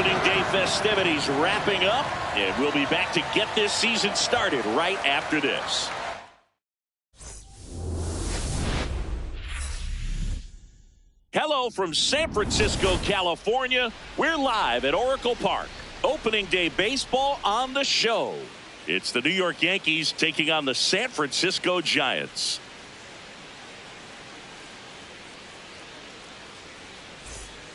Opening day festivities wrapping up, and we'll be back to get this season started right after this. Hello from San Francisco, California. We're live at Oracle Park. Opening day baseball on the show. It's the New York Yankees taking on the San Francisco Giants.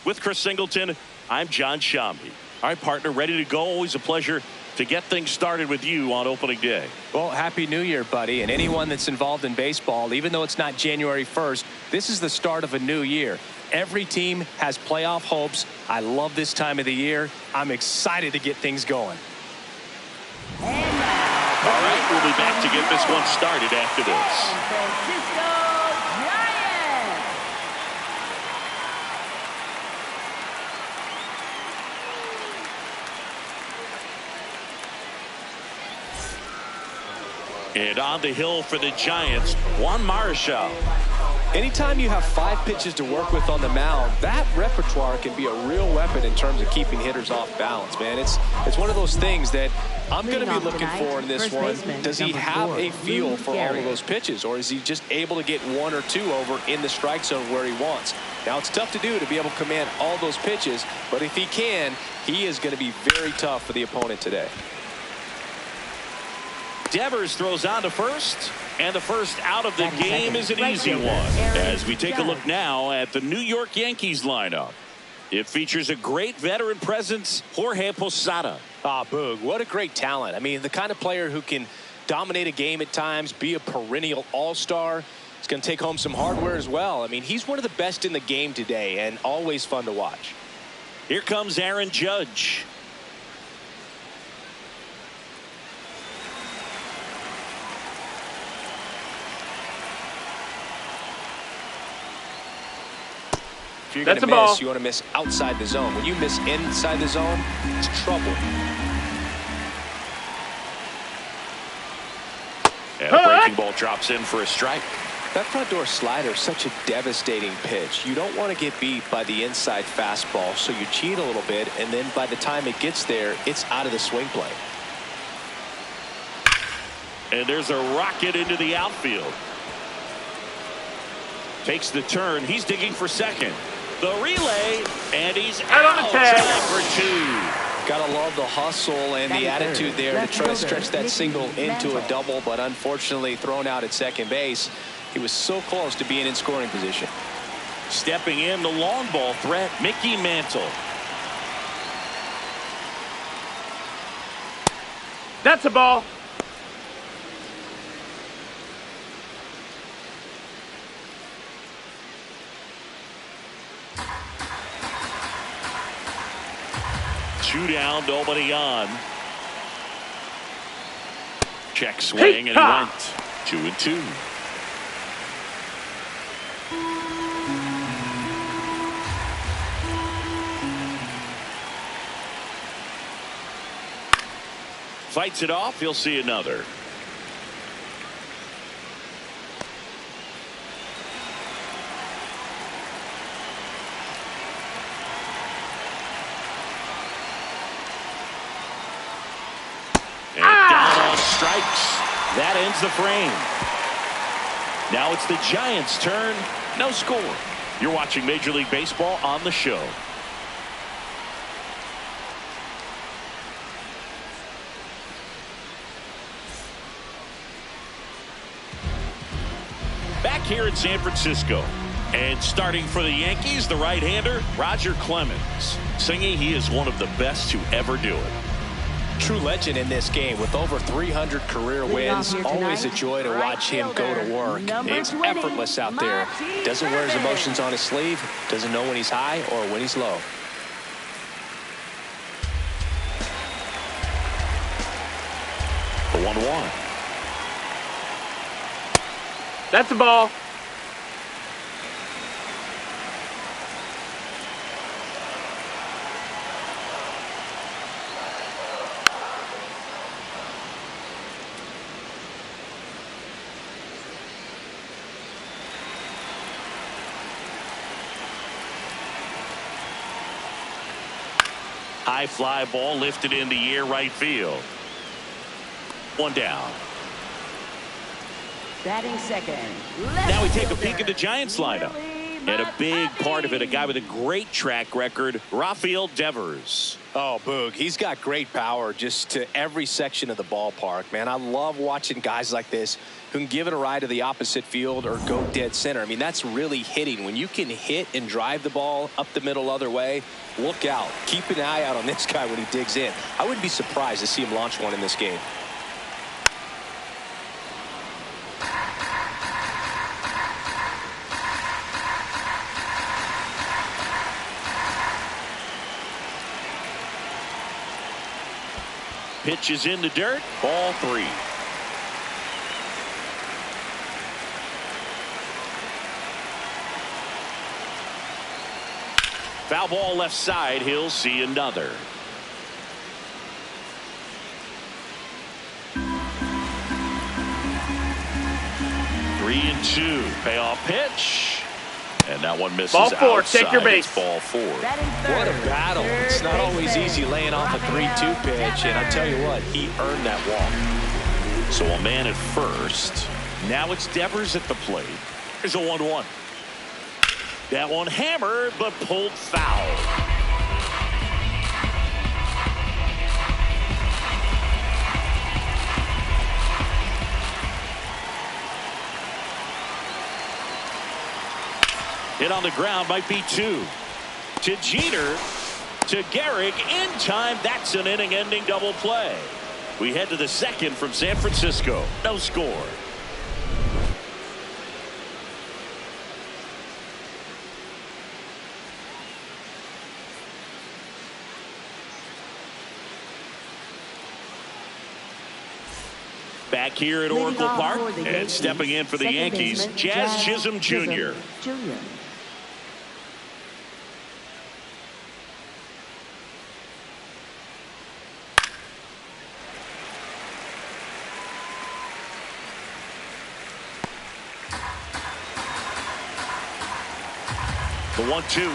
With Chris Singleton, I'm John Shambi. All right, partner, ready to go. Always a pleasure to get things started with you on opening day. Well, Happy New Year, buddy. And anyone that's involved in baseball, even though it's not January 1st, this is the start of a new year. Every team has playoff hopes. I love this time of the year. I'm excited to get things going. All right, we'll be back to get this one started after this. And on the hill for the Giants, Juan Marichal. Anytime you have 5 pitches to work with on the mound, that repertoire can be a real weapon in terms of keeping hitters off balance, man. It's one of those things that I'm going to be looking for in this one. Does he have a feel for all of those pitches, or is he just able to get 1 or 2 over in the strike zone where he wants? Now, it's tough to do to be able to command all those pitches, but if he can, he is going to be very tough for the opponent today. Devers throws on to first, and the first out of the game is an easy one. As we take a look now at the New York Yankees lineup. It features a great veteran presence, Jorge Posada. Boog, what a great talent. I mean, the kind of player who can dominate a game at times, be a perennial all-star. He's going to take home some hardware as well. I mean, he's one of the best in the game today and always fun to watch. Here comes Aaron Judge. If you're going to miss, you want to miss outside the zone. When you miss inside the zone, it's trouble. And a breaking ball drops in for a strike. That front door slider is such a devastating pitch. You don't want to get beat by the inside fastball, so you cheat a little bit, and then by the time it gets there, it's out of the swing plane. And there's a rocket into the outfield. Takes the turn. He's digging for second. The relay, and he's out on the tag for 2. Gotta love the hustle and the attitude there to try to stretch that single into a double, but unfortunately thrown out at second base. He was so close to being in scoring position. Stepping in, the long ball threat, Mickey Mantle. That's a ball. Two down, nobody on. Check swing, and he went 2-2. Fights it off. He'll see another. Strikes. That ends the frame. Now it's the Giants' turn. No score. You're watching Major League Baseball on the show. Back here in San Francisco. And starting for the Yankees, the right-hander, Roger Clemens. Singing he is one of the best to ever do it. True legend in this game with over 300 career wins. Always a joy to watch him go to work. It's effortless out there. Doesn't wear his emotions on his sleeve. Doesn't know when he's high or when he's low. The 1-1. That's a ball. High fly ball lifted in the air right field. One down. Batting second. Now we take a peek at the Giants lineup. And a big part of it, a guy with a great track record, Rafael Devers. Oh, Boog, he's got great power just to every section of the ballpark, man. I love watching guys like this who can give it a ride to the opposite field or go dead center. I mean, that's really hitting. When you can hit and drive the ball up the middle other way, look out. Keep an eye out on this guy when he digs in. I wouldn't be surprised to see him launch one in this game. Pitch is in the dirt. Ball 3. Foul ball left side. He'll see another. Three and 2. Payoff pitch. And that one misses ball 4. outside. Take your base. It's ball 4. What a battle. It's not always easy laying off a 3-2 pitch, and I tell you what, he earned that walk. So a man at first. Now it's Devers at the plate. Here's a 1-1. That one hammered, but pulled foul. Hit on the ground, might be 2. To Jeter, to Gehrig, in time. That's an inning-ending double play. We head to the second from San Francisco. No score. Back here at Oracle Park, and stepping in for the Yankees, Jazz Chisholm Jr. The 1-2.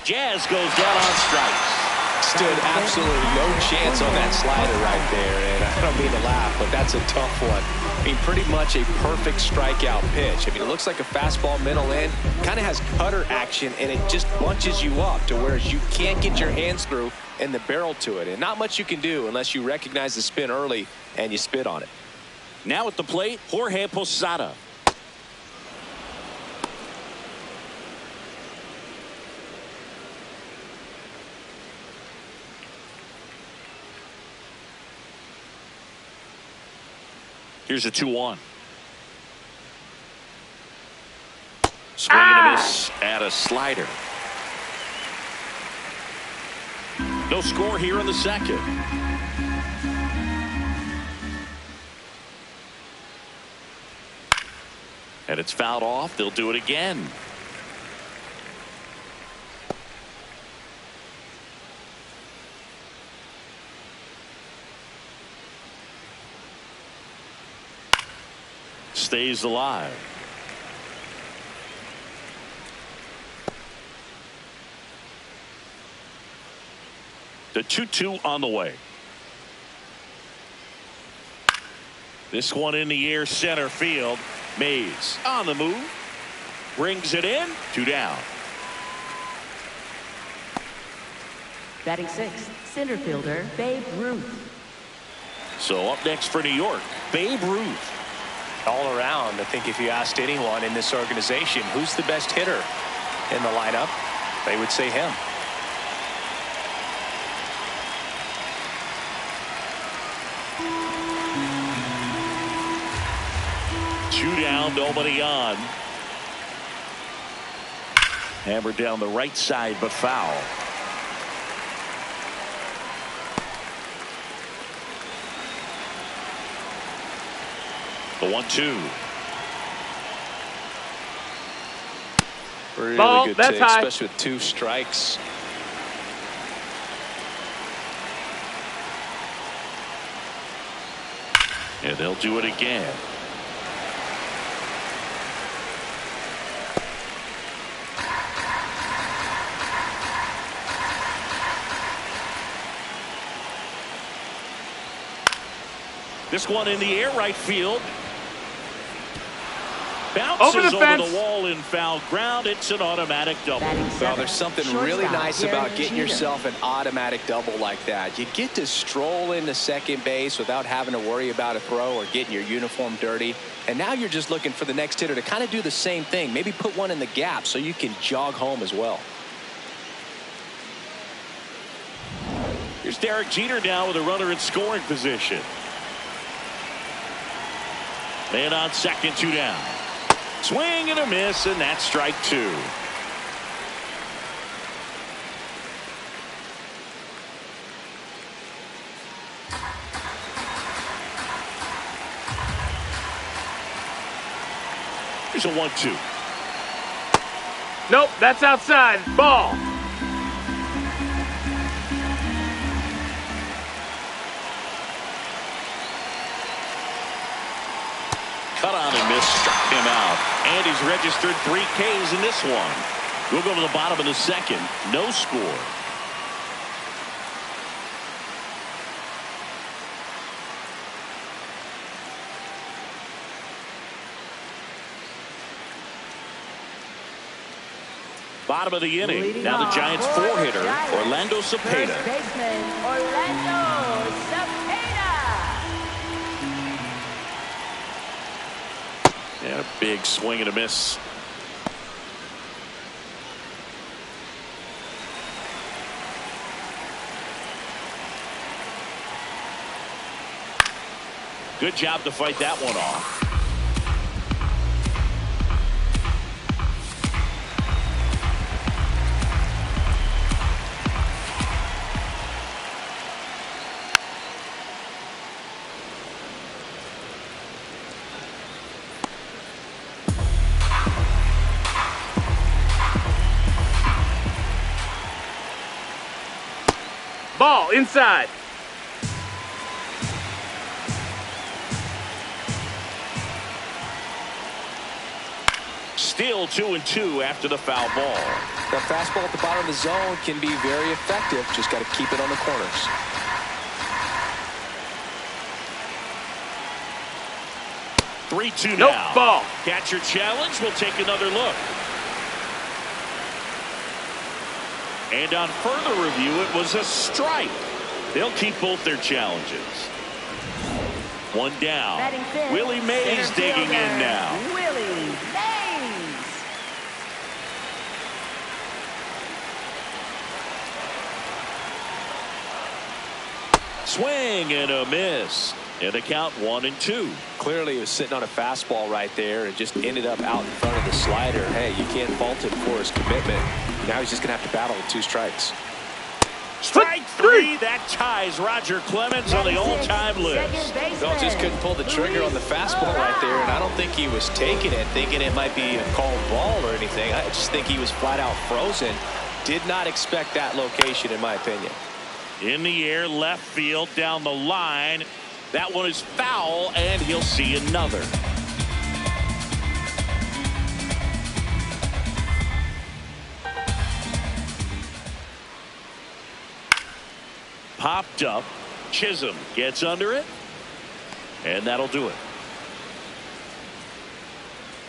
Jazz goes down on strikes. Stood absolutely no chance on that slider right there, and I don't mean to laugh, but that's a tough one. I mean, pretty much a perfect strikeout pitch. I mean, it looks like a fastball middle in, kind of has cutter action, and it just bunches you up to where you can't get your hands through and the barrel to it, and not much you can do unless you recognize the spin early and you spit on it. Now at the plate, Jorge Posada. Here's a 2-1. Swing and a miss at a slider. No score here in the second. And it's fouled off. They'll do it again. Stays alive. The 2-2 on the way. This one in the air, center field. Mays on the move. Brings it in. 2 down. Batting 6th, center fielder Babe Ruth. So up next for New York, Babe Ruth. All around, I think if you asked anyone in this organization who's the best hitter in the lineup, they would say him. Two down, nobody on. Hammered down the right side, but foul. The 1-2. Really Ball, good that's take, high. especially with 2 strikes. And they'll do it again. This one in the air, right field. Over Bounces the over fence. the wall in foul ground. It's an automatic double. Well, there's something really nice about getting yourself an automatic double like that. You get to stroll into second base without having to worry about a throw or getting your uniform dirty. And now you're just looking for the next hitter to kind of do the same thing. Maybe put one in the gap so you can jog home as well. Here's Derek Jeter now with a runner in scoring position. Man on second, 2 down. Swing and a miss, and that's strike 2. Here's a 1-2. Nope, that's outside. Ball. Cut on and miss, struck him out. And he's registered 3 Ks in this one. We'll go to the bottom of the second. No score. Bottom of the inning. Leading Now the off Giants for the 4-hitter, Giants, Orlando Cepeda. First baseman, Orlando Cepeda. And a big swing and a miss. Good job to fight that one off. Ball inside. Still 2-2 after the foul ball. The fastball at the bottom of the zone can be very effective. Just got to keep it on the corners. Three-two Nope, now. ball. Catcher challenge. We'll take another look. And on further review, it was a strike. They'll keep both their challenges. 1 down. Batting fifth, Willie Mays center digging in fielder, now. Willie Mays. Swing and a miss. And the count 1-2. Clearly he was sitting on a fastball right there and just ended up out in front of the slider. Hey, you can't fault him for his commitment. Now he's just going to have to battle with 2 strikes. Strike 3. That ties Roger Clemens on the all-time list. Well, just couldn't pull the trigger on the fastball right there, and I don't think he was taking it, thinking it might be a called ball or anything. I just think he was flat out frozen. Did not expect that location, in my opinion. In the air, left field, down the line. That one is foul, and he'll see another. Popped up. Chisholm gets under it, and that'll do it.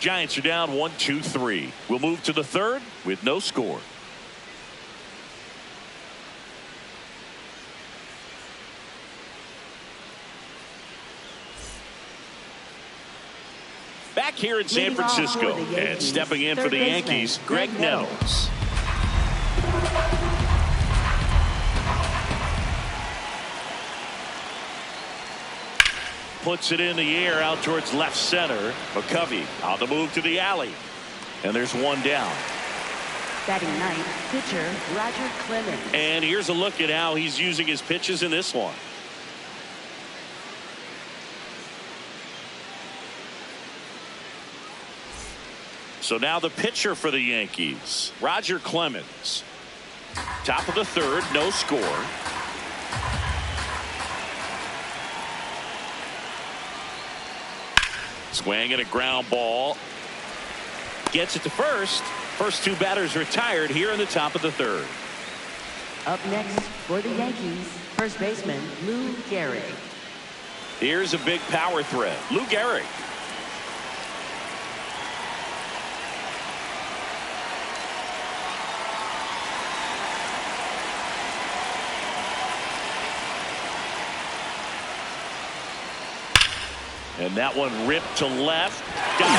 Giants are down 1-2-3. We'll move to the third with no score. Back here in San Francisco, and stepping in for the Yankees, Greg Nettles. Puts it in the air out towards left center. McCovey on the move to the alley. And there's 1 down. Batting ninth, pitcher Roger Clemens. And here's a look at how he's using his pitches in this one. So now the pitcher for the Yankees, Roger Clemens. Top of the third, no score. Swing and a ground ball. Gets it to first. First 2 batters retired here in the top of the third. Up next for the Yankees, first baseman Lou Gehrig. Here's a big power threat. Lou Gehrig. And that one ripped to left. Diving,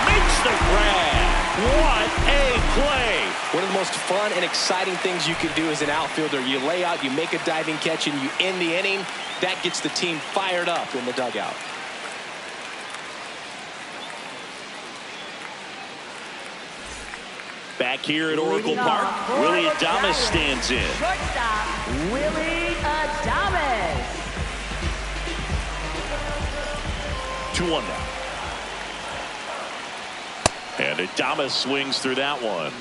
makes the grab. What a play. One of the most fun and exciting things you can do as an outfielder. You lay out, you make a diving catch, and you end the inning. That gets the team fired up in the dugout. Back here at Oracle Park, Willie Adames stands in. Shortstop, Willie Adames. 2-1 now. And Adames swings through that one.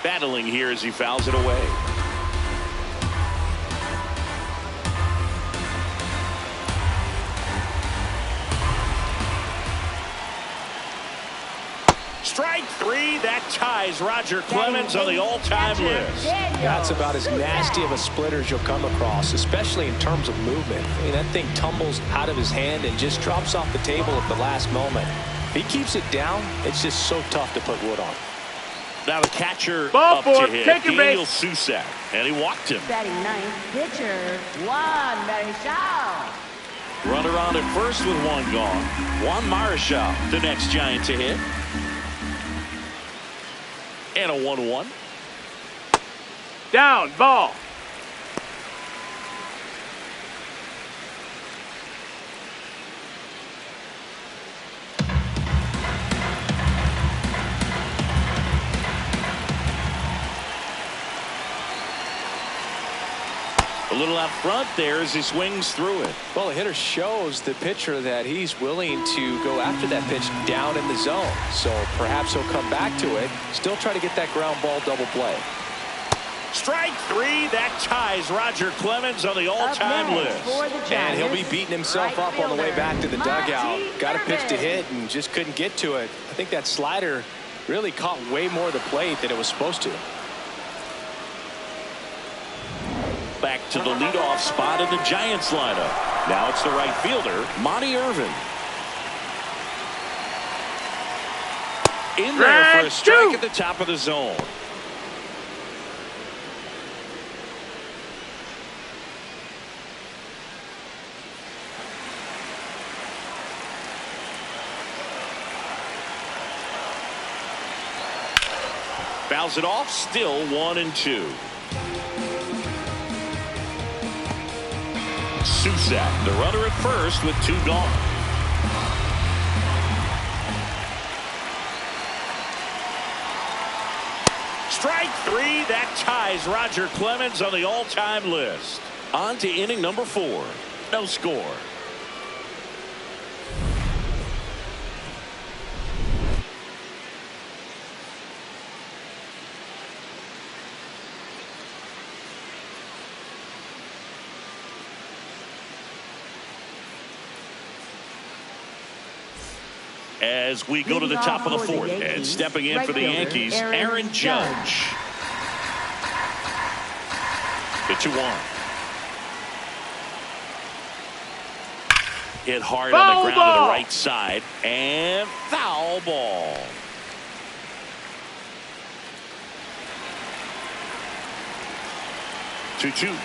Battling here as he fouls it away. Strike three. That ties Roger Clemens on the all-time list. That's about as nasty of a splitter as you'll come across, especially in terms of movement. I mean, that thing tumbles out of his hand and just drops off the table at the last moment. If he keeps it down, it's just so tough to put wood on. Now the catcher Ball up four, to hit, take your Daniel base. Susak, and he walked him. Batting ninth, pitcher Juan Marichal. Runner on at first with one gone. Juan Marichal, the next Giant to hit. And a 1-1. Down, ball. A little out front there as he swings through it. Well, the hitter shows the pitcher that he's willing to go after that pitch down in the zone. So perhaps he'll come back to it, still try to get that ground ball double play. Strike three. That ties Roger Clemens on the all-time list. And he'll be beating himself up on the way back to the dugout. Got a pitch to hit and just couldn't get to it. I think that slider really caught way more of the plate than it was supposed to. Back to the leadoff spot in the Giants lineup. Now it's the right fielder, Monty Irvin. In there for a strike at the top of the zone. Fouls it off, still 1-2. Susak, the runner at first with two gone. Strike three. That ties Roger Clemens on the all-time list. On to inning number 4. No score. As we go to the top of the 4th, and stepping in for the Yankees, Aaron Judge. The 2-1. Hit hard on the ground to the right side, and foul ball. Two.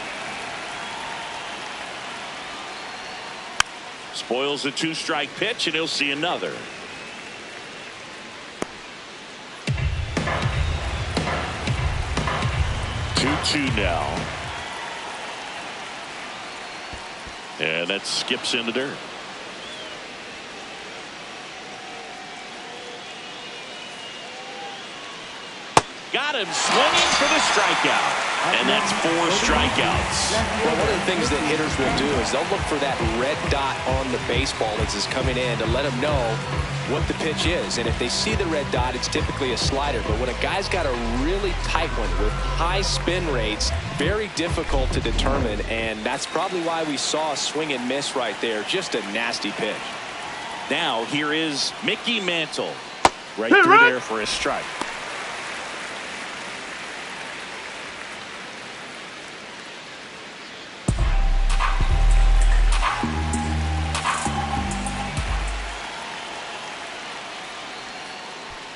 Spoils a 2-strike pitch, and he'll see another. 2-2 now. And that skips in the dirt. Got him swinging for the strikeout. And that's 4 strikeouts. Well, one of the things that hitters will do is they'll look for that red dot on the baseball as it's coming in to let them know what the pitch is. And if they see the red dot, it's typically a slider. But when a guy's got a really tight one with high spin rates, very difficult to determine. And that's probably why we saw a swing and miss right there. Just a nasty pitch. Now here is Mickey Mantle. Right Hit through right. there for a strike.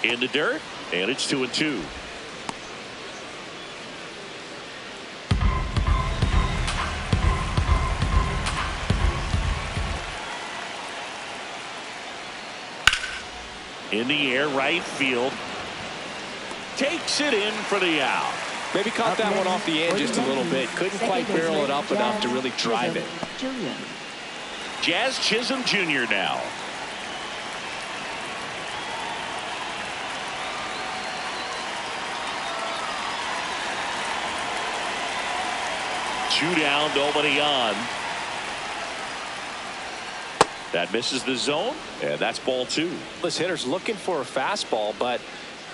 In the dirt, and it's 2-2. In the air, right field. Takes it in for the out. Maybe caught that one off the end just a little bit. Couldn't quite barrel it up enough to really drive it. Jazz Chisholm Jr. now. Two down, nobody on. That misses the zone, and that's ball 2. This hitter's looking for a fastball, but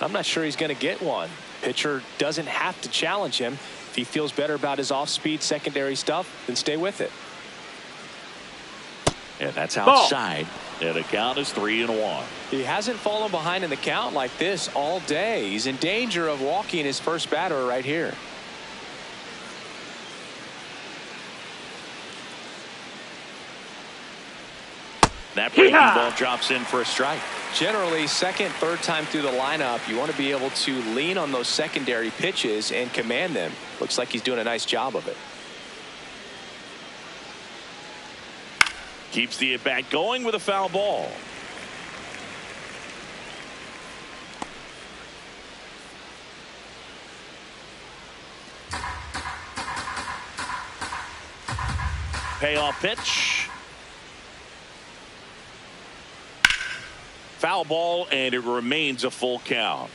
I'm not sure he's going to get one. Pitcher doesn't have to challenge him. If he feels better about his off-speed secondary stuff, then stay with it. And that's outside. And the count is 3-1. He hasn't fallen behind in the count like this all day. He's in danger of walking his first batter right here. That breaking ball drops in for a strike. Generally, second, third time through the lineup, you want to be able to lean on those secondary pitches and command them. Looks like he's doing a nice job of it. Keeps the at-bat going with a foul ball. Payoff pitch. Foul ball, and it remains a full count.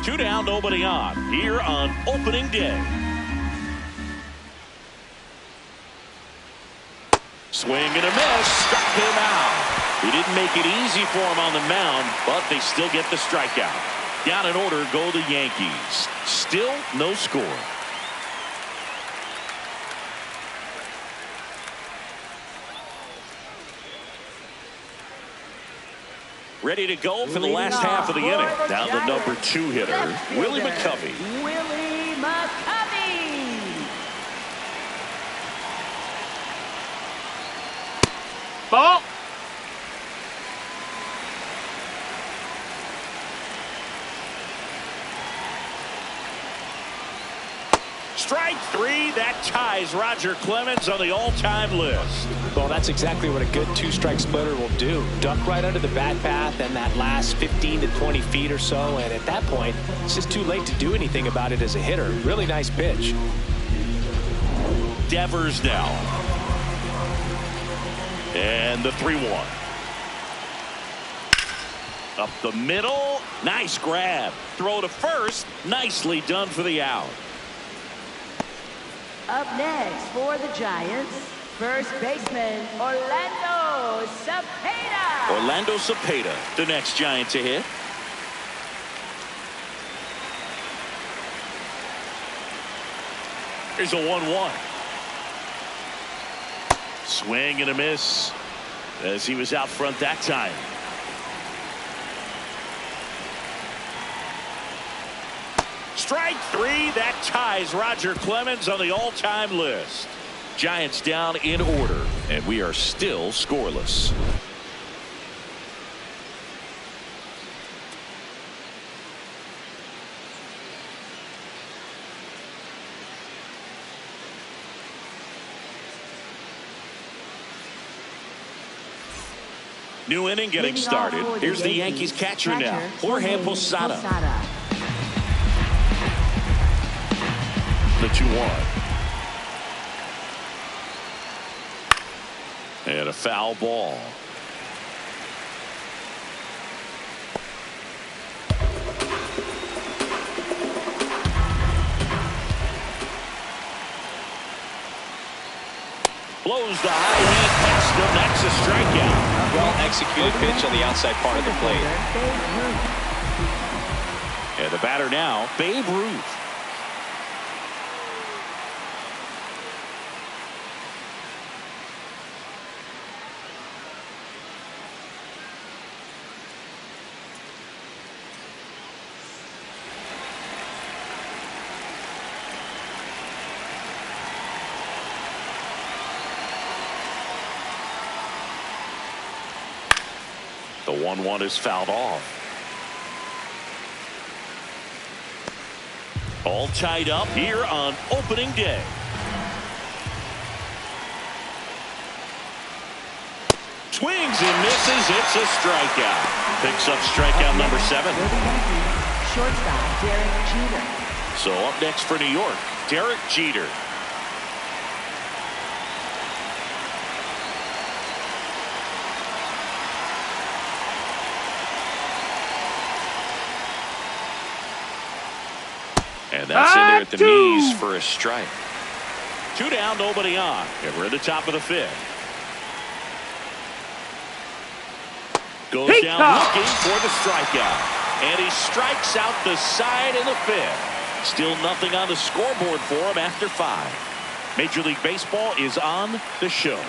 2 down, nobody on here on opening day. Swing and a miss. Struck him out. He didn't make it easy for him on the mound, but they still get the strikeout. Down in order go the Yankees. Still no score. Ready to go for the last half of the inning. Down the number 2 hitter, Willie McCovey. Willie McCovey. Ball. Strike 3. That ties Roger Clemens on the all-time list. Well, that's exactly what a good two-strike splitter will do. Duck right under the bat path and that last 15 to 20 feet or so. And at that point, it's just too late to do anything about it as a hitter. Really nice pitch. Devers now. And the 3-1. Up the middle. Nice grab. Throw to first. Nicely done for the out. Up next for the Giants, first baseman Orlando Cepeda. Orlando Cepeda, the next Giant to hit. Here's a 1-1. Swing and a miss as he was out front that time. Strike 3. That ties Roger Clemens on the all-time list. Giants down in order, and we are still scoreless. New inning getting started. Here's the Yankees catcher now, Jorge Posada. The 2-1. And a foul ball. Blows the high heat past him. That's a strikeout. Well executed pitch on the outside part of the plate. And the batter now, Babe Ruth. The 1-1 is fouled off. All tied up here on opening day. Swings and misses. It's a strikeout. Picks up strikeout number 7. Shortstop Derek Jeter. So up next for New York, Derek Jeter. And that's in there at the knees for a strike. 2 down, nobody on. And we're at the top of the 5th. Goes down looking for the strikeout. And he strikes out the side in the 5th. Still nothing on the scoreboard for him after 5. Major League Baseball is on the show.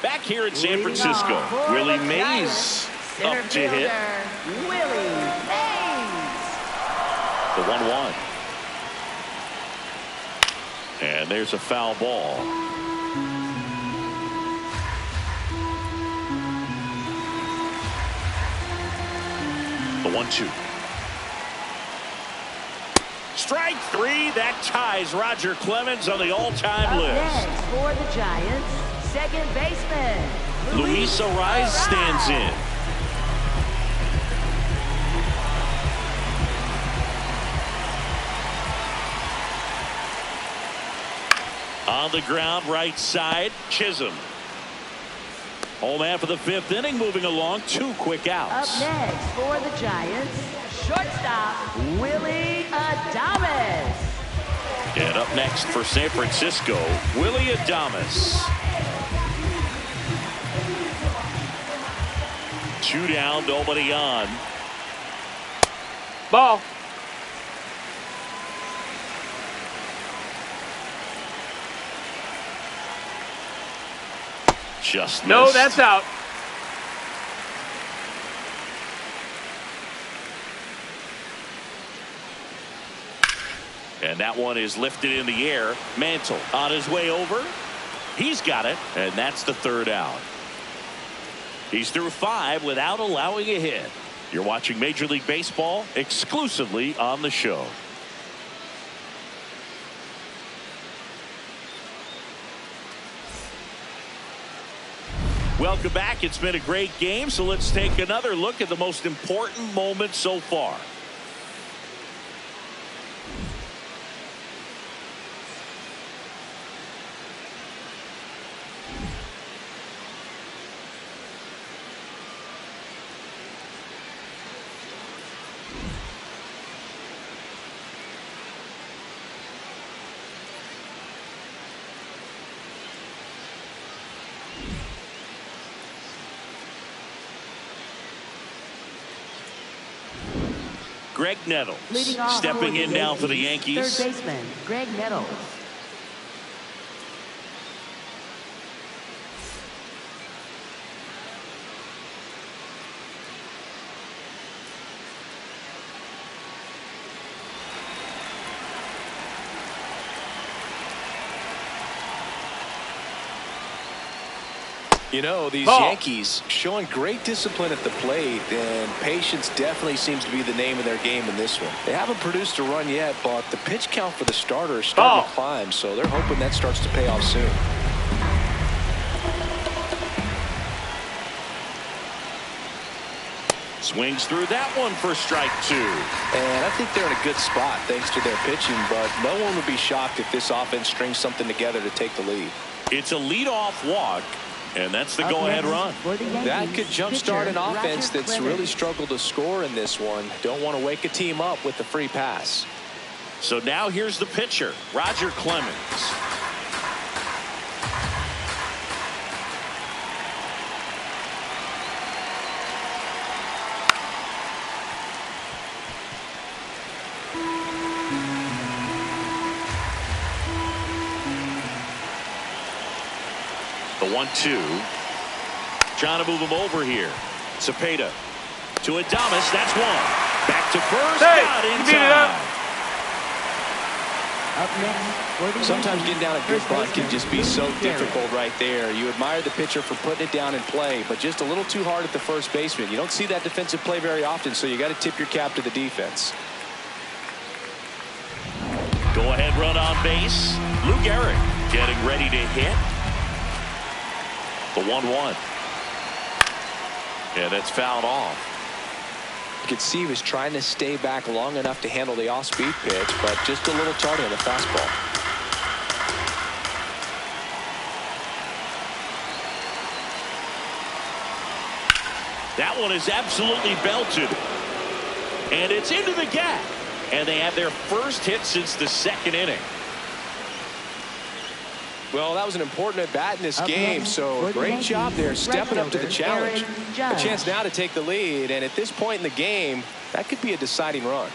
Back here in San Francisco, Willie Mays up to hit. Willie Mays. The 1-1. And there's a foul ball. The 1-2. Strike 3. That ties Roger Clemens on the all-time list. Next for the Giants, second baseman Luis Arraez stands in. On the ground, right side, Chisholm. Home after the 5th inning, moving along, 2 quick outs. Up next for the Giants, shortstop Willie Adames. And up next for San Francisco, Willie Adames. 2 down, nobody on. Ball. Just No, missed. that's out. And that one is lifted in the air. Mantle on his way over. He's got it, and that's the 3rd out. He's through 5 without allowing a hit. You're watching Major League Baseball exclusively on the show. Welcome back. It's been a great game, so let's take another look at the most important moment so far. Greg Nettles stepping in now for the Yankees. Third baseman Greg Nettles. You know, these Ball. Yankees showing great discipline at the plate, and patience definitely seems to be the name of their game in this one. They haven't produced a run yet, but the pitch count for the starter is starting to climb, so they're hoping that starts to pay off soon. Swings through that one for strike 2. And I think they're in a good spot thanks to their pitching, but no one would be shocked if this offense strings something together to take the lead. It's a leadoff walk. And that's the go-ahead run. That could jumpstart an offense that's really struggled to score in this one. Don't want to wake a team up with the free pass. So now here's the pitcher, Roger Clemens. The 1-2. Trying to move him over here. Cepeda to Adames. That's one. Back to first. Hey, Got in you beat it up. time. Up next for the Sometimes Yankees, getting down a good first bunt can baseman, just be so Willie Garrett. difficult right there. You admire the pitcher for putting it down in play, but just a little too hard at the first baseman. You don't see that defensive play very often, so you got to tip your cap to the defense. Go ahead run on base. Lou Gehrig getting ready to hit. The 1-1. Yeah, that's fouled off. You could see he was trying to stay back long enough to handle the off-speed pitch, but just a little tardy on the fastball. That one is absolutely belted. And it's into the gap. And they have their first hit since the second inning. Well, that was an important at-bat in this Up game, next so for the great Yankees, job there, stepping up to the right challenge. fielder, A Aaron chance Judge. now to take the lead, and at this point in the game, that could be a deciding run.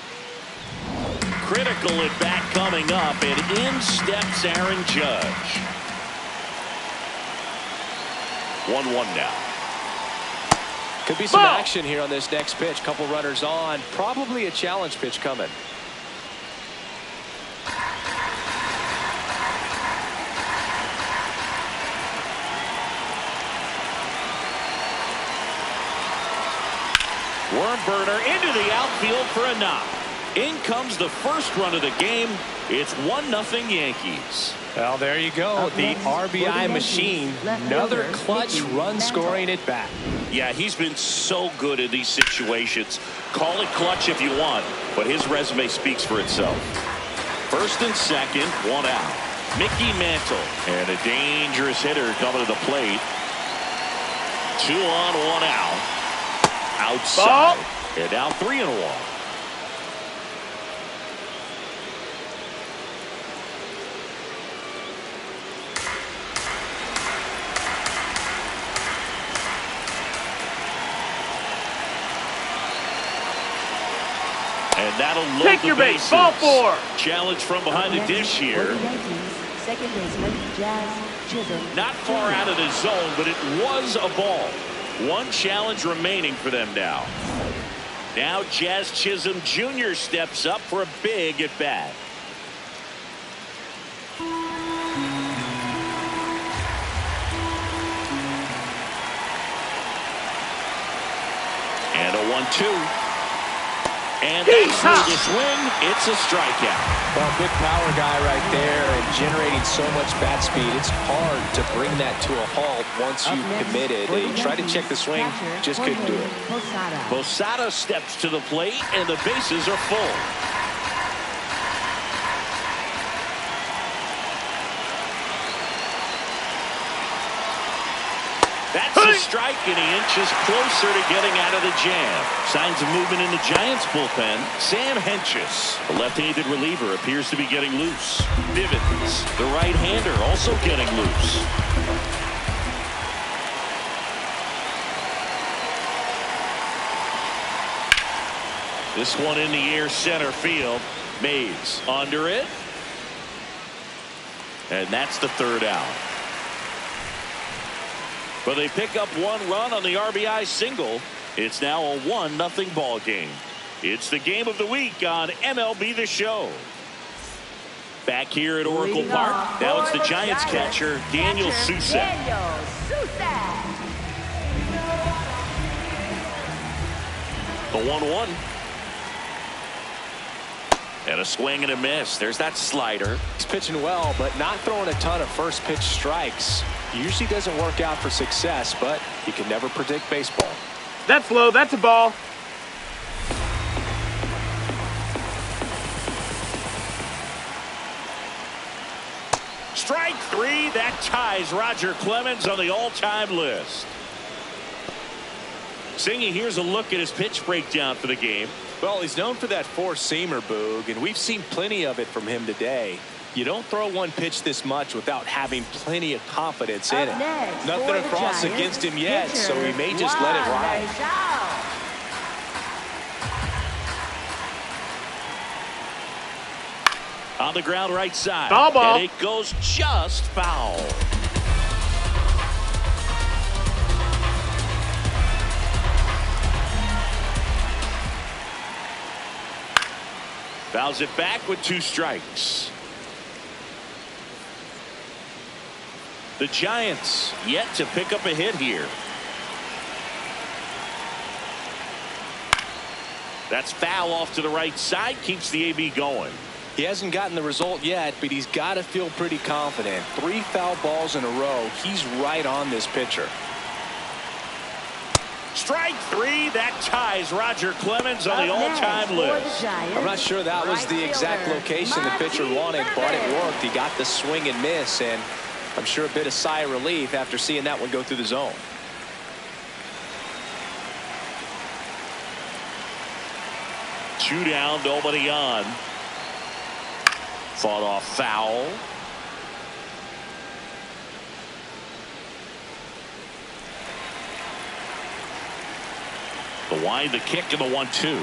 Critical at bat coming up, and in steps Aaron Judge. 1-1 now. Could be some Ball. action here on this next pitch. Couple runners on. Probably a challenge pitch coming. Worm burner into the outfield for a knock. In comes the first run of the game. It's 1-0 Yankees. Well, there you go. Up The next for the RBI Yankees, machine. left Another fielder, clutch Mickey run Mantle. scoring at bat. Yeah, he's been so good in these situations. Call it clutch if you want, but his resume speaks for itself. First and second, one out. Mickey Mantle, and a dangerous hitter coming to the plate. 2 on, 1 out. Outside. Ball. And now 3-1. And that'll load Take the your base. bases. Ball 4. Challenge from behind the Up dish next for here. the Yankees, second baseman, Jazz Chisholm. Not far out of the zone, but it was a ball. One challenge remaining for them now. Now Jazz Chisholm Jr. steps up for a big at bat. And a 1-2. And that's through the swing. It's a strikeout. Well, big power guy right there and generating so much bat speed. It's hard to bring that to a halt once Up you've next committed. for the He tried to Yankees, check the swing, catcher, just couldn't do it. Posada. Posada steps to the plate, and the bases are full. That's a strike, and he inches closer to getting out of the jam. Signs of movement in the Giants bullpen. Sam Hentges, the left-handed reliever, appears to be getting loose. Bivens, the right-hander, also getting loose. This one in the air, center field. Mays under it. And that's the third out. But they pick up one run on the RBI single. It's now a 1-0 ball game. It's the game of the week on MLB The Show. Back here at Oracle Leading Park. off Now it's for the the Giants catcher, Daniel Susak. Daniel Susak. The 1-1. And a swing and a miss. There's that slider. He's pitching well, but not throwing a ton of first pitch strikes. Usually doesn't work out for success, but you can never predict baseball. That's low. That's a ball. Strike 3. That ties Roger Clemens on the all-time list. Singy, here's a look at his pitch breakdown for the game. Well, he's known for that four-seamer, Boog, and we've seen plenty of it from him today. You don't throw one pitch this much without having plenty of confidence in Up it. next Nothing for the across Giants, against him yet, so he may pitcher, just let it Juan ride. Machado. On the ground right side. Foul ball. And it goes just foul. Fouls it back with 2 strikes. The Giants yet to pick up a hit here. That's foul off to the right side. Keeps the AB going. He hasn't gotten the result yet, but he's got to feel pretty confident. 3 foul balls in a row. He's right on this pitcher. Strike 3. That ties Roger Clemens on the all-time list. I'm not sure that was the exact location the pitcher wanted, but it worked. He got the swing and miss, and I'm sure a bit of sigh of relief after seeing that one go through the zone. Two down, nobody on. Fought off foul. The wind, the kick, and the 1-2.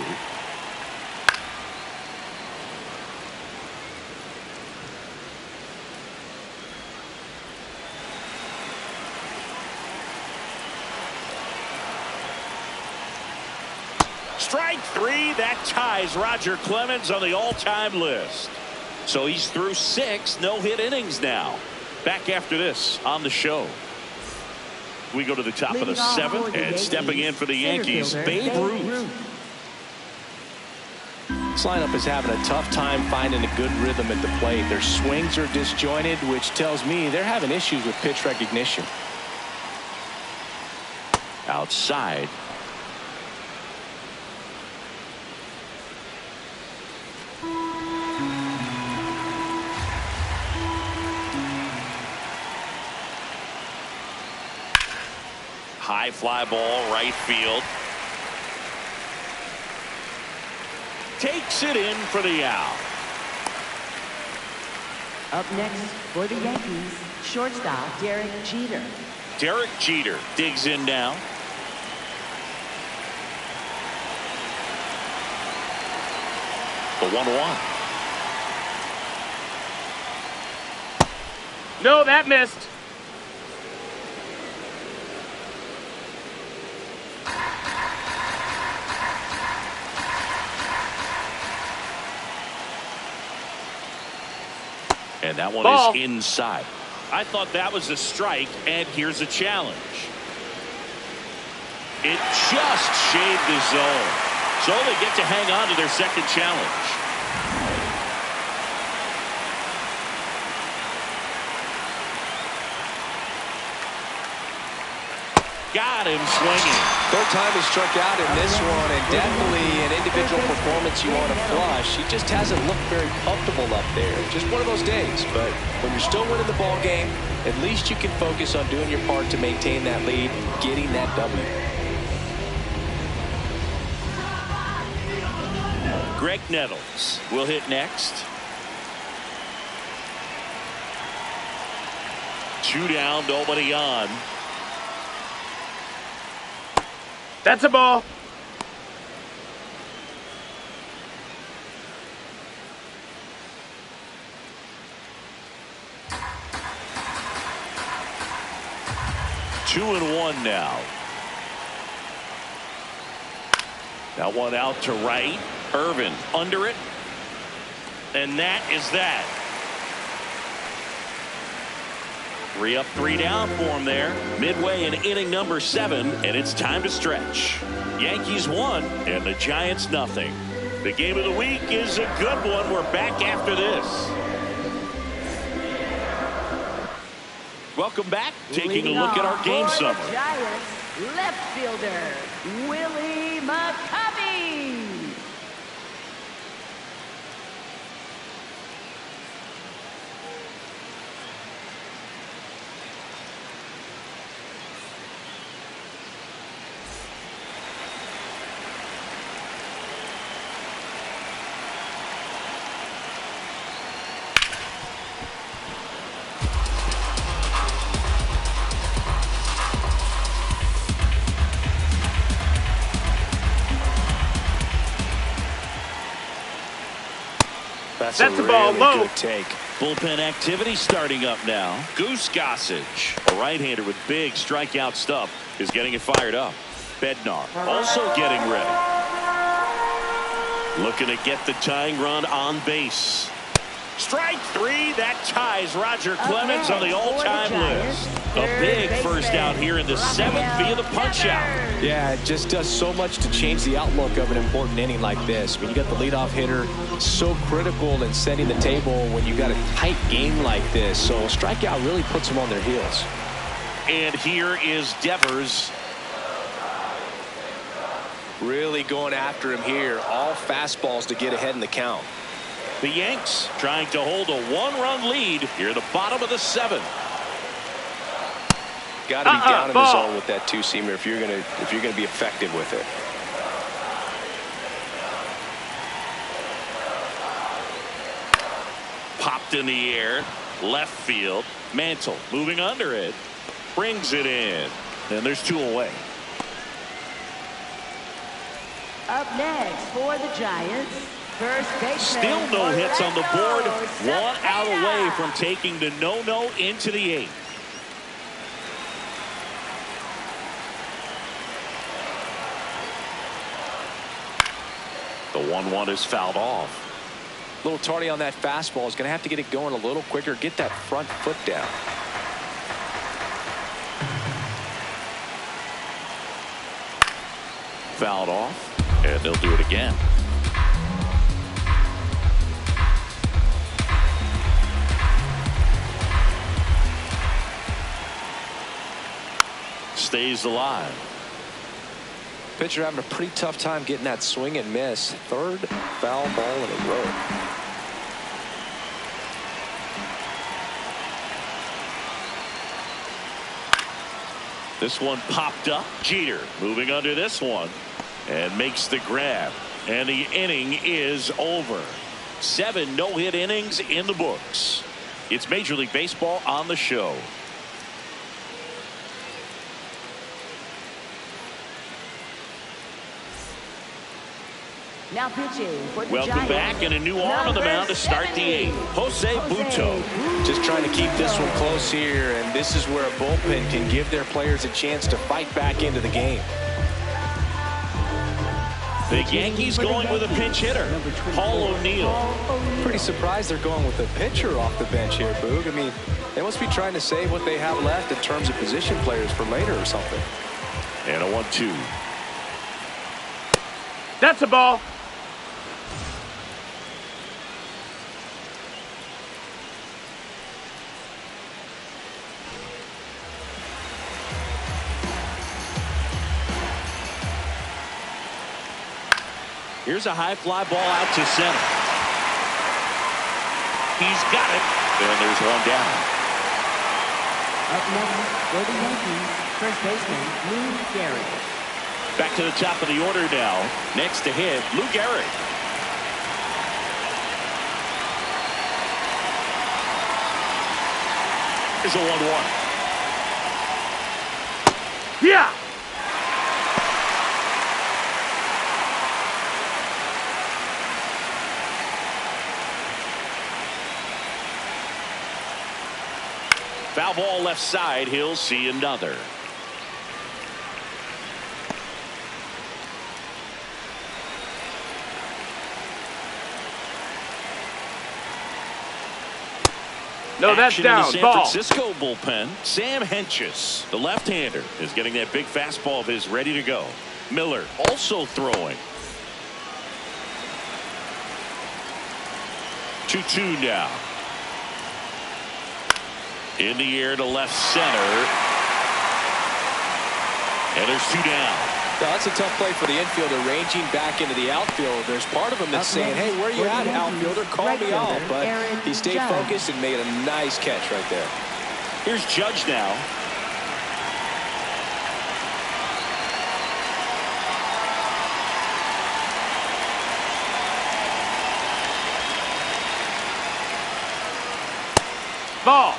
Strike 3. That ties Roger Clemens on the all-time list. So he's through 6 no-hit innings now. Back after this on the show. We go to the top of the 7th, and stepping in for the Yankees, Babe Ruth. This lineup is having a tough time finding a good rhythm at the plate. Their swings are disjointed, which tells me they're having issues with pitch recognition. Outside. High fly ball, right field. Takes it in for the out. Up next for the Yankees, shortstop Derek Jeter. Derek Jeter digs in now. The 1-1. No, that missed. And that one Ball. is inside. I thought that was a strike, and here's a challenge. It just shaved the zone. So they get to hang on to their second challenge. Got him swinging. Third time he struck out in this one, and definitely an individual performance you want to flush. He just hasn't looked very comfortable up there. Just one of those days. But when you're still winning the ball game, at least you can focus on doing your part to maintain that lead, getting that W. Greg Nettles will hit next. 2 down, nobody on. That's a ball. Two and 1 now. That one out to right. Irvin under it. And that is that. 3 up, 3 down for him there. Midway in inning number 7, and it's time to stretch. Yankees 1 and the Giants nothing. The game of the week is a good one. We're back after this. Welcome back. Taking a look at our game summary. Giants left fielder Willie McCovey. That's a ball low. Good take. Bullpen activity starting up now. Goose Gossage, a right-hander with big strikeout stuff, is getting it fired up. Bednar also getting ready. Looking to get the tying run on base. Strike three. That ties Roger Clemens on the all-time list. A big first out here in the 7th via the punch-out. Yeah, it just does so much to change the outlook of an important inning like this. I mean, you got the leadoff hitter, so critical in setting the table when you got a tight game like this. So a strikeout really puts them on their heels. And here is Devers. Really going after him here. All fastballs to get ahead in the count. The Yanks trying to hold a 1-run lead here at the bottom of the 7th. Got to be down in the zone with that two-seamer if you're gonna be effective with it. Popped in the air, left field. Mantle moving under it, brings it in, and there's 2 away. Up next for the Giants, first baseman. Still no hits on the board. 1 out away from taking the no-no into the 8th. The 1-1 is fouled off. A little tardy on that fastball. Is going to have to get it going a little quicker. Get that front foot down. Fouled off, and they'll do it again. Stays alive. Pitcher having a pretty tough time getting that swing and miss. 3rd foul ball in a row. This one popped up. Jeter moving under this one and makes the grab. And the inning is over. 7 no-hit innings in the books. It's Major League Baseball on the show. Now pitching for the Welcome Giants, back, and a new arm on the mound to start the 8th. Jose Butto. Just trying to keep this one close here, and this is where a bullpen can give their players a chance to fight back into the game. The Yankees going with a pinch hitter, Paul O'Neill. Pretty surprised they're going with a pitcher off the bench here, Boog. I mean, they must be trying to save what they have left in terms of position players for later or something. And a 1-2. That's a ball. Here's a high fly ball out to center. He's got it. And there's one down. Up next for the Yankees, first baseman Lou Gehrig. Back to the top of the order now. Next to hit, Lou Gehrig. Here's a 1-1. Yeah. Foul ball left side. He'll see another. No, that's Action down. in the San Ball. Francisco bullpen. Sam Hentges, the left-hander, is getting that big fastball of his ready to go. Miller also throwing. 2-2 now. In the air to left center. And there's 2 down. Now, that's a tough play for the infielder, ranging back into the outfield. There's part of him that's saying, hey, where are you at, outfielder? Call me out. But he stayed focused and made a nice catch right there. Here's Judge now. Ball.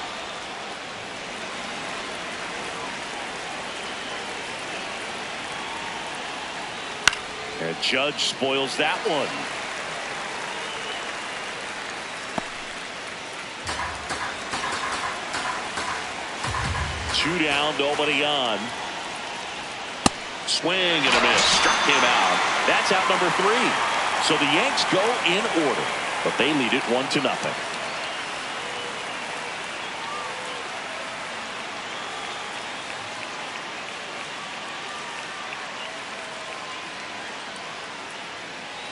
And Judge spoils that one. Two down, nobody on. Swing and a miss. Struck him out. That's out number 3. So the Yanks go in order, but they lead it 1-0.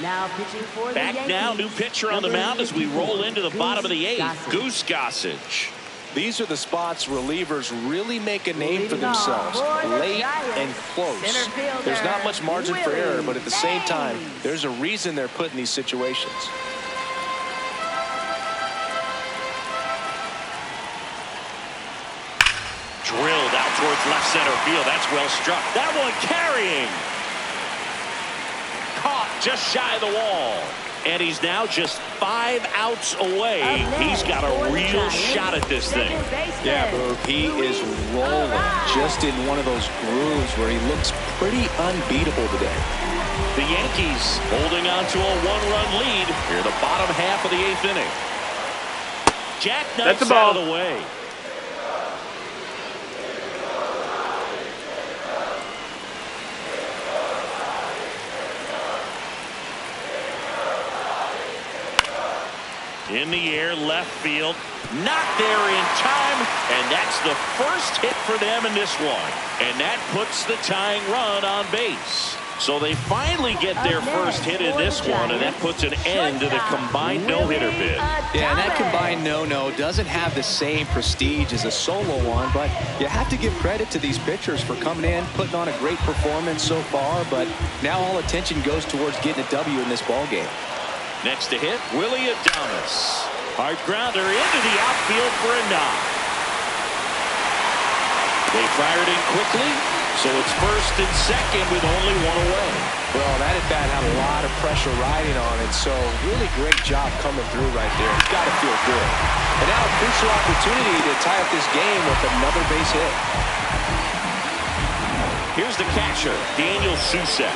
Now pitching for the Back Yankees. now, new pitcher on the mound as we roll into the bottom of the 8th. Goose Gossage. These are the spots relievers really make a name for themselves, late and close. There's not much margin for error, but at the same time, there's a reason they're put in these situations. Drilled out towards left center field. That's well struck. That one carrying. Caught just shy of the wall. And he's now just 5 outs away. He's got a real shot at this thing. Yeah, Boog, he is rolling just in one of those grooves where he looks pretty unbeatable today. The Yankees holding on to a 1-run lead here in the bottom half of the 8th inning. Jackknifes out of the way. In the air, left field, not there in time, and that's the first hit for them in this one. And that puts the tying run on base. So they finally get their first hit in this one, and that puts an end to the combined no-hitter bid. Yeah, and that combined no-no doesn't have the same prestige as a solo one, but you have to give credit to these pitchers for coming in, putting on a great performance so far, but now all attention goes towards getting a W in this ballgame. Next to hit, Willie Adames. Hard grounder into the outfield for a knock. They fired in quickly, so it's first and second with only 1 away. Well, that at bat had a lot of pressure riding on it, so really great job coming through right there. He's got to feel good. And now a crucial opportunity to tie up this game with another base hit. Here's the catcher, Daniel Susek.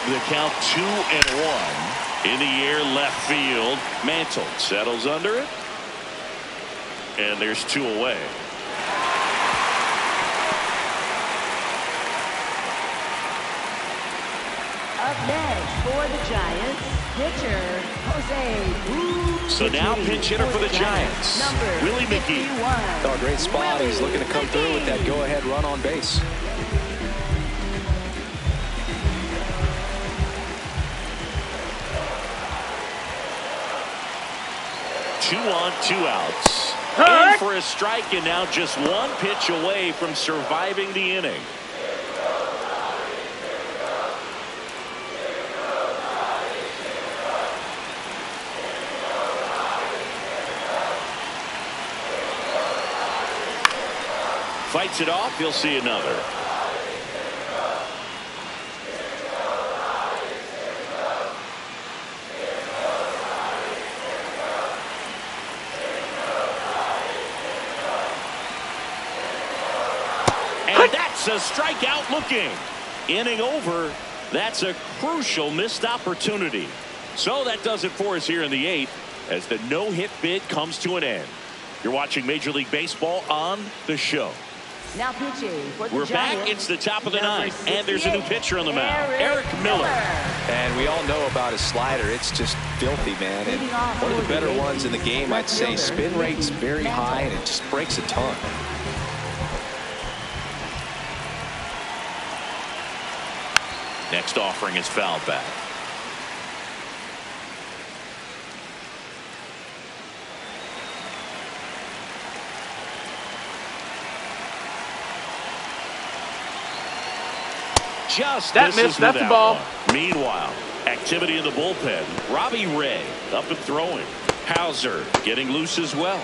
The count 2-1. In the air, left field. Mantle settles under it. And there's 2 away. Up next for the Giants, pitcher Jose. So now pinch hitter for the Giants, Willie McGee. Oh, great spot. He's looking to come through with that go-ahead run on base. 2 on, 2 outs. In for a strike, and now just 1 pitch away from surviving the inning. Fights it off. He'll see another. And that's a strikeout looking. Inning over. That's a crucial missed opportunity. So that does it for us here in the 8th as the no-hit bid comes to an end. You're watching Major League Baseball on the show. Now pitching for the We're Giants, back. It's the top of the 9th, and there's a new pitcher on the mound, Eric Miller. And we all know about his slider. It's just filthy, man. And one of the better ones in the game, I'd say. Spin rate's very high, and it just breaks a ton. Next offering is foul back. Just that missed. That's a ball. One. Meanwhile, activity in the bullpen. Robbie Ray up and throwing. Hauser getting loose as well.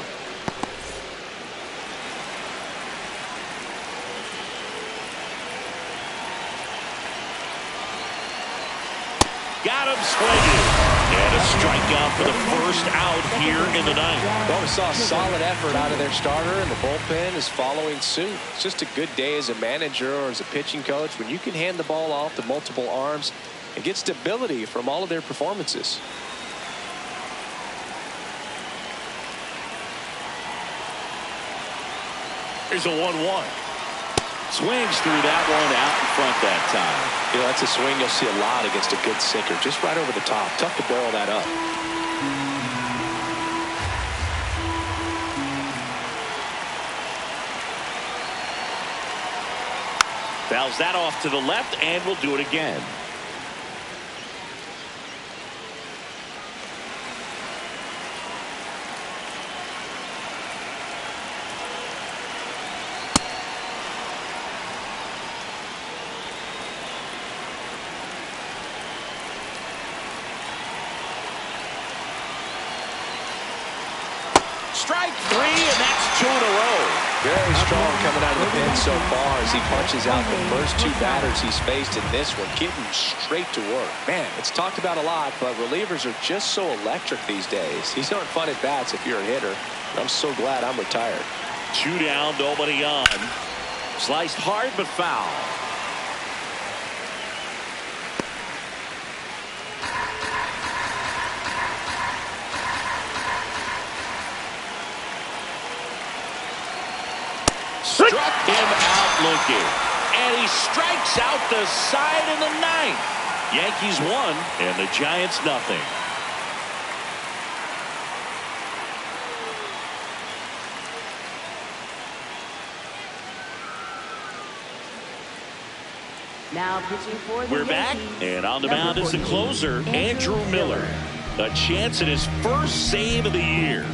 Got him swinging. And a strikeout for the first out here in the 9th. Well, we saw a solid effort out of their starter, and the bullpen is following suit. It's just a good day as a manager or as a pitching coach when you can hand the ball off to multiple arms and get stability from all of their performances. Here's a 1-1. Swings through that one out in front that time. You know, that's a swing you'll see a lot against a good sinker. Just right over the top. Tough to barrel that up. Fouls that off to the left, and will do it again. Strike three, and that's 2 in a row. Very strong coming out of the pen so far as he punches out the first 2 batters he's faced in this one, getting straight to work. Man, it's talked about a lot, but relievers are just so electric these days. These aren't fun at bats if you're a hitter. I'm so glad I'm retired. 2 down, nobody on. Sliced hard but foul. Struck him out looking. And he strikes out the side in the 9th. Yankees 1 and the Giants nothing. Now pitching for the We're back, Yankees, and on the mound is the closer, Andrew Miller. A chance at his first save of the year.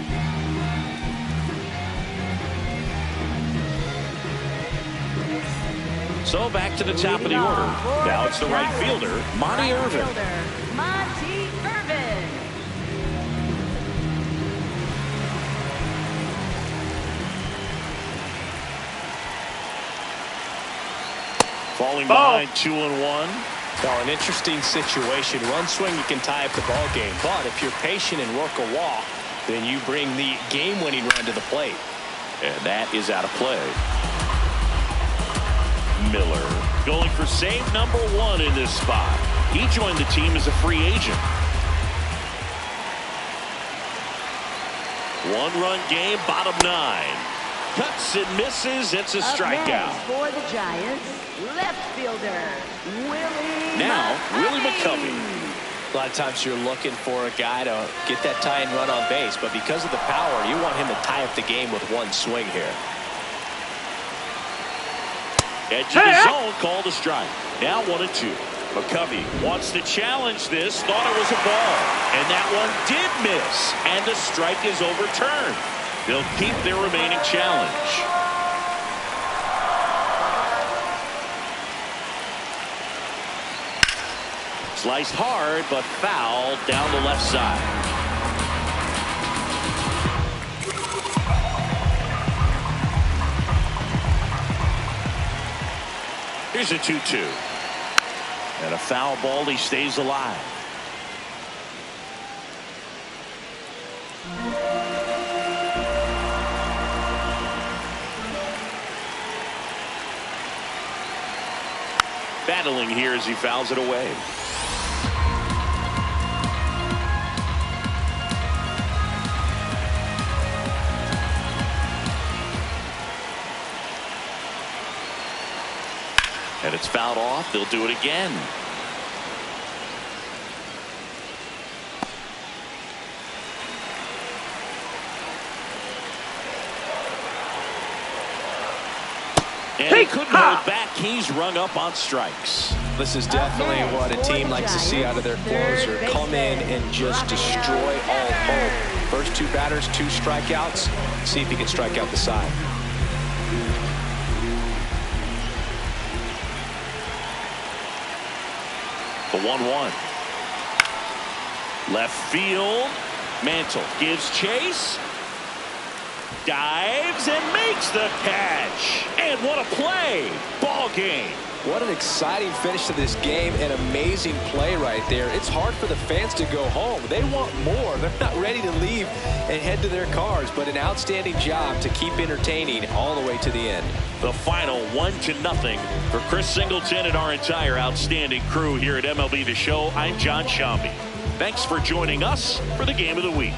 So back to the top of the order. Now it's the right fielder, Monty Irvin. Monty Irvin. Falling behind 2-1. Well, an interesting situation. One swing you can tie up the ball game, but if you're patient and work a walk, then you bring the game-winning run to the plate. And that is out of play. Miller going for save number 1 in this spot. He joined the team as a free agent. 1-run game, bottom 9. Cuts and misses. It's a strikeout. For the Giants, left fielder Willie McCovey. A lot of times you're looking for a guy to get that tie and run on base, but because of the power, you want him to tie up the game with one swing here. Edge of the zone, called a strike. Now 1-2. McCovey wants to challenge this, thought it was a ball, and that one did miss, and the strike is overturned. They'll keep their remaining challenge. Sliced hard, but foul down the left side. Here's a 2-2. And a foul ball, he stays alive. Battling here as he fouls it away. And it's fouled off. They'll do it again. And he couldn't hold back. He's rung up on strikes. This is definitely what a team likes to see out of their closer. Come in and just destroy all hope. First 2 batters, 2 strikeouts. See if he can strike out the side. The 1-1. Left field. Mantle gives chase. Dives and makes the catch. And what a play. Ball game. What an exciting finish to this game. An amazing play right there. It's hard for the fans to go home. They want more. They're not ready to leave and head to their cars, but an outstanding job to keep entertaining all the way to the end. The final 1-0 for Chris Singleton and our entire outstanding crew here at MLB The Show. I'm John Shambi. Thanks for joining us for the Game of the Week.